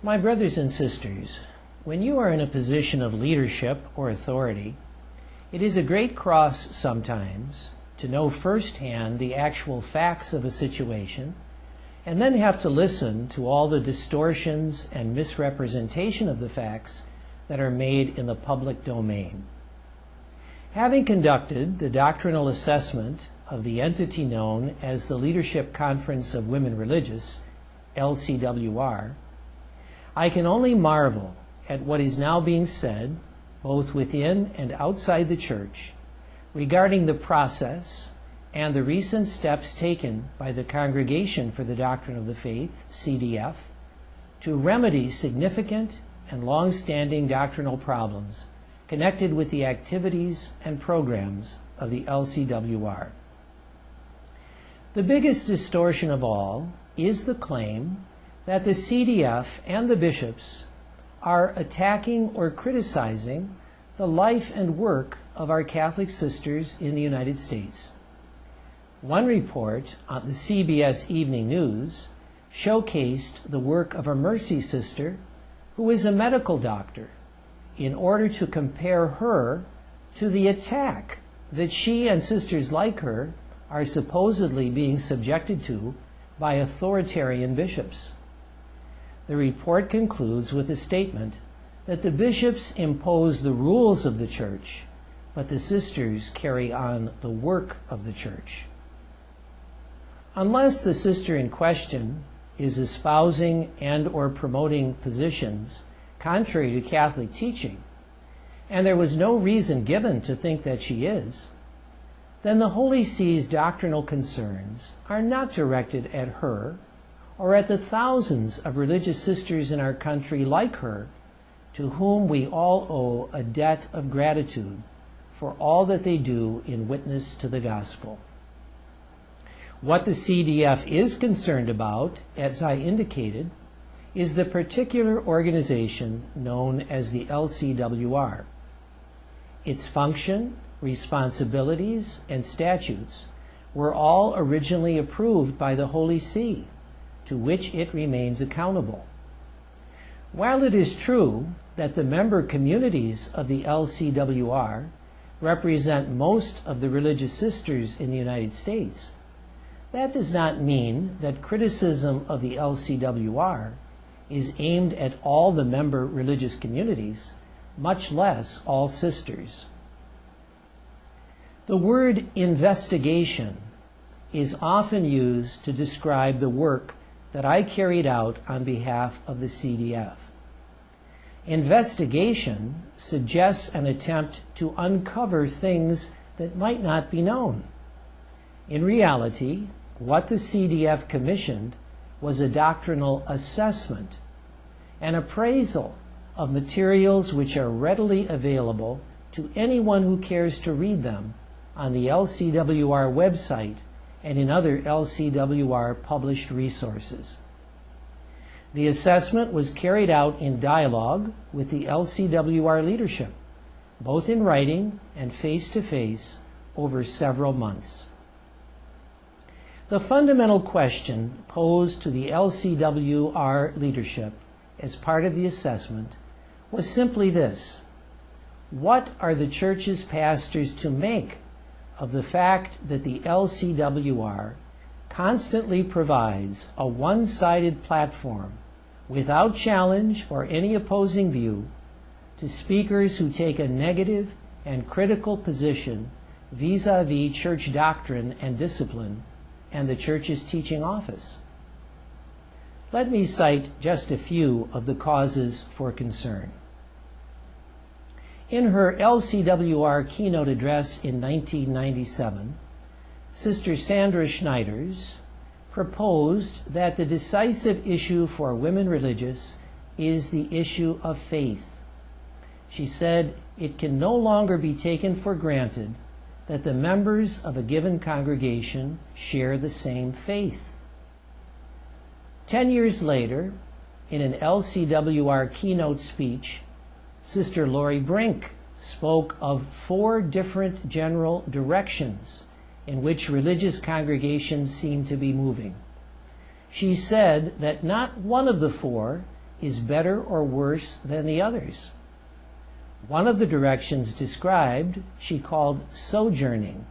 My brothers and sisters, when you are in a position of leadership or authority, it is a great cross sometimes to know firsthand the actual facts of a situation and then have to listen to all the distortions and misrepresentation of the facts that are made in the public domain. Having conducted the doctrinal assessment of the entity known as the Leadership Conference of Women Religious, LCWR, I can only marvel at what is now being said, both within and outside the church, regarding the process and the recent steps taken by the Congregation for the Doctrine of the Faith, CDF, to remedy significant and long-standing doctrinal problems connected with the activities and programs of the LCWR. The biggest distortion of all is the claim that the CDF and the bishops are attacking or criticizing the life and work of our Catholic sisters in the United States. One report on the CBS Evening News showcased the work of a Mercy sister who is a medical doctor in order to compare her to the attack that she and sisters like her are supposedly being subjected to by authoritarian bishops. The report concludes with a statement that the bishops impose the rules of the church, but the sisters carry on the work of the church. Unless the sister in question is espousing and or promoting positions contrary to Catholic teaching, and there was no reason given to think that she is, then the Holy See's doctrinal concerns are not directed at her or at the thousands of religious sisters in our country like her, to whom we all owe a debt of gratitude for all that they do in witness to the gospel. What the CDF is concerned about, as I indicated, is the particular organization known as the LCWR. Its function, responsibilities, and statutes were all originally approved by the Holy See, to which it remains accountable. While it is true that the member communities of the LCWR represent most of the religious sisters in the United States, that does not mean that criticism of the LCWR is aimed at all the member religious communities, much less all sisters. The word investigation is often used to describe the work that I carried out on behalf of the CDF. Investigation suggests an attempt to uncover things that might not be known. In reality, what the CDF commissioned was a doctrinal assessment, an appraisal of materials which are readily available to anyone who cares to read them on the LCWR website and in other LCWR published resources. The assessment was carried out in dialogue with the LCWR leadership, both in writing and face-to-face, over several months. The fundamental question posed to the LCWR leadership as part of the assessment was simply this: what are the church's pastors to make of the fact that the LCWR constantly provides a one-sided platform without challenge or any opposing view to speakers who take a negative and critical position vis-a-vis church doctrine and discipline and the church's teaching office? Let me cite just a few of the causes for concern. In her LCWR keynote address in 1997, Sister Sandra Schneiders proposed that the decisive issue for women religious is the issue of faith. She said it can no longer be taken for granted that the members of a given congregation share the same faith. 10 years later, in an LCWR keynote speech, Sister Lori Brink spoke of 4 different general directions in which religious congregations seem to be moving. She said that not one of the 4 is better or worse than the others. One of the directions described she called sojourning,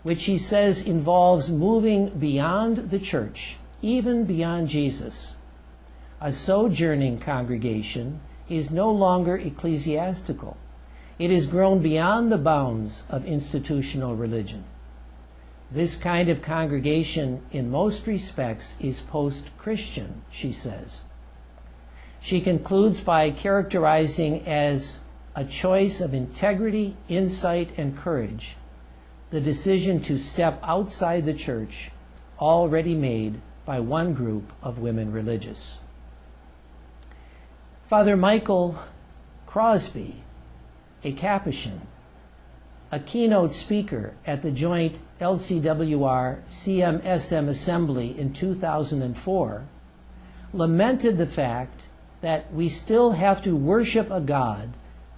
which she says involves moving beyond the church, even beyond Jesus. A sojourning congregation is no longer ecclesiastical. It has grown beyond the bounds of institutional religion. This kind of congregation, in most respects, is post-Christian, she says. She concludes by characterizing as a choice of integrity, insight, and courage the decision to step outside the church already made by one group of women religious. Father Michael Crosby, a Capuchin, a keynote speaker at the joint LCWR-CMSM Assembly in 2004, lamented the fact that we still have to worship a God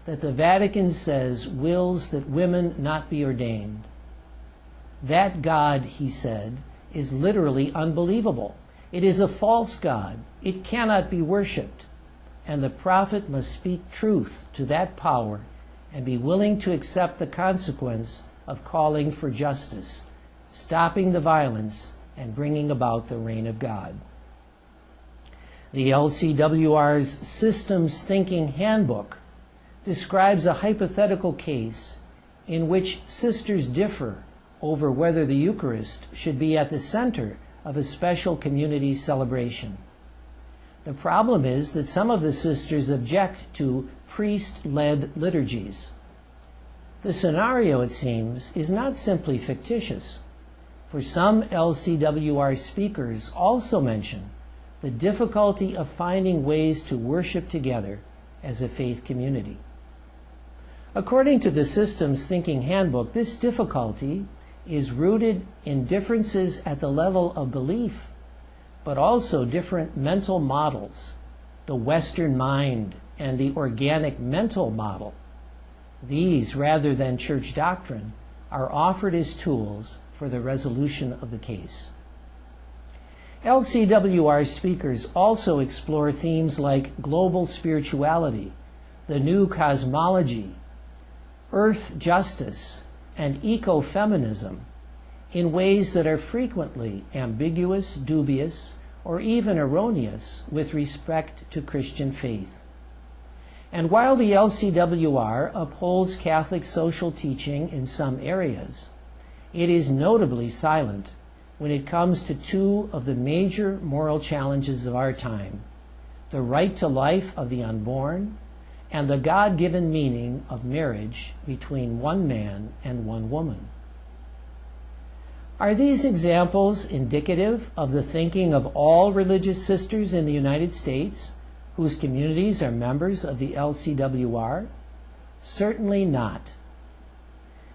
that the Vatican says wills that women not be ordained. That God, he said, is literally unbelievable. It is a false God. It cannot be worshipped. And the prophet must speak truth to that power and be willing to accept the consequence of calling for justice, stopping the violence, and bringing about the reign of God. The LCWR's Systems Thinking Handbook describes a hypothetical case in which sisters differ over whether the Eucharist should be at the center of a special community celebration. The problem is that some of the sisters object to priest-led liturgies. The scenario, it seems, is not simply fictitious, for some LCWR speakers also mention the difficulty of finding ways to worship together as a faith community. According to the Systems Thinking Handbook, this difficulty is rooted in differences at the level of belief, but also different mental models, the Western mind and the organic mental model. These, rather than church doctrine, are offered as tools for the resolution of the case. LCWR speakers also explore themes like global spirituality, the new cosmology, earth justice, and ecofeminism in ways that are frequently ambiguous, dubious, or even erroneous with respect to Christian faith. And while the LCWR upholds Catholic social teaching in some areas, it is notably silent when it comes to two of the major moral challenges of our time: the right to life of the unborn and the God-given meaning of marriage between one man and one woman. Are these examples indicative of the thinking of all religious sisters in the United States whose communities are members of the LCWR? Certainly not.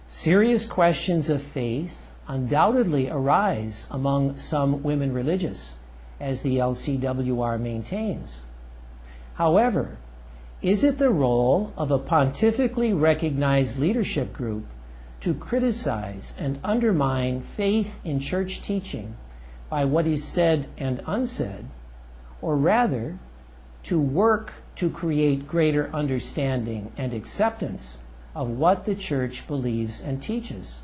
Serious questions of faith undoubtedly arise among some women religious, as the LCWR maintains. However, is it the role of a pontifically recognized leadership group to criticize and undermine faith in church teaching by what is said and unsaid, or rather to work to create greater understanding and acceptance of what the church believes and teaches?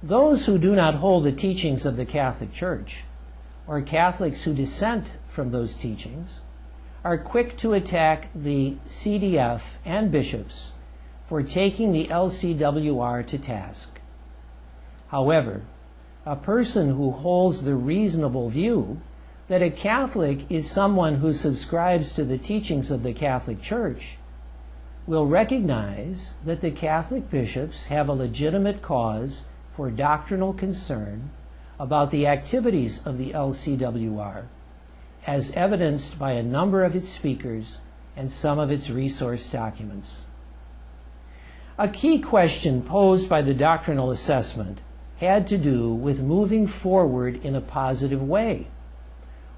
Those who do not hold the teachings of the Catholic Church, or Catholics who dissent from those teachings, are quick to attack the CDF and bishops for taking the LCWR to task. However, a person who holds the reasonable view that a Catholic is someone who subscribes to the teachings of the Catholic Church will recognize that the Catholic bishops have a legitimate cause for doctrinal concern about the activities of the LCWR, as evidenced by a number of its speakers and some of its resource documents. A key question posed by the doctrinal assessment had to do with moving forward in a positive way.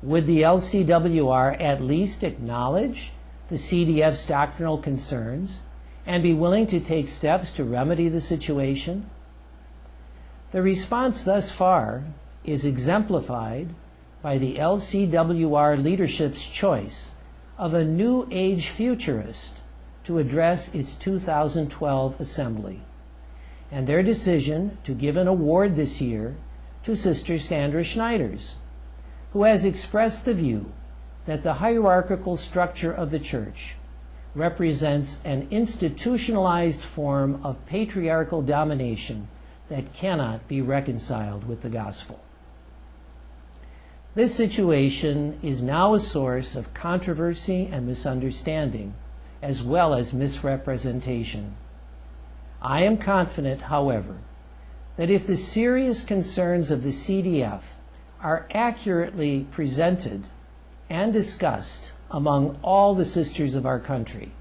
Would the LCWR at least acknowledge the CDF's doctrinal concerns and be willing to take steps to remedy the situation? The response thus far is exemplified by the LCWR leadership's choice of a New Age futurist to address its 2012 assembly, and their decision to give an award this year to Sister Sandra Schneiders, who has expressed the view that the hierarchical structure of the Church represents an institutionalized form of patriarchal domination that cannot be reconciled with the gospel. This situation is now a source of controversy and misunderstanding, as well as misrepresentation. I am confident, however, that if the serious concerns of the CDF are accurately presented and discussed among all the sisters of our country,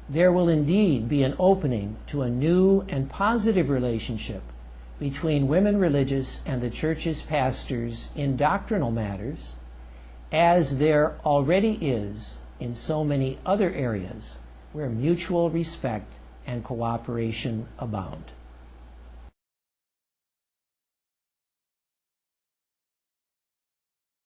there will indeed be an opening to a new and positive relationship between women religious and the Church's pastors in doctrinal matters, as there already is in so many other areas where mutual respect and cooperation abound.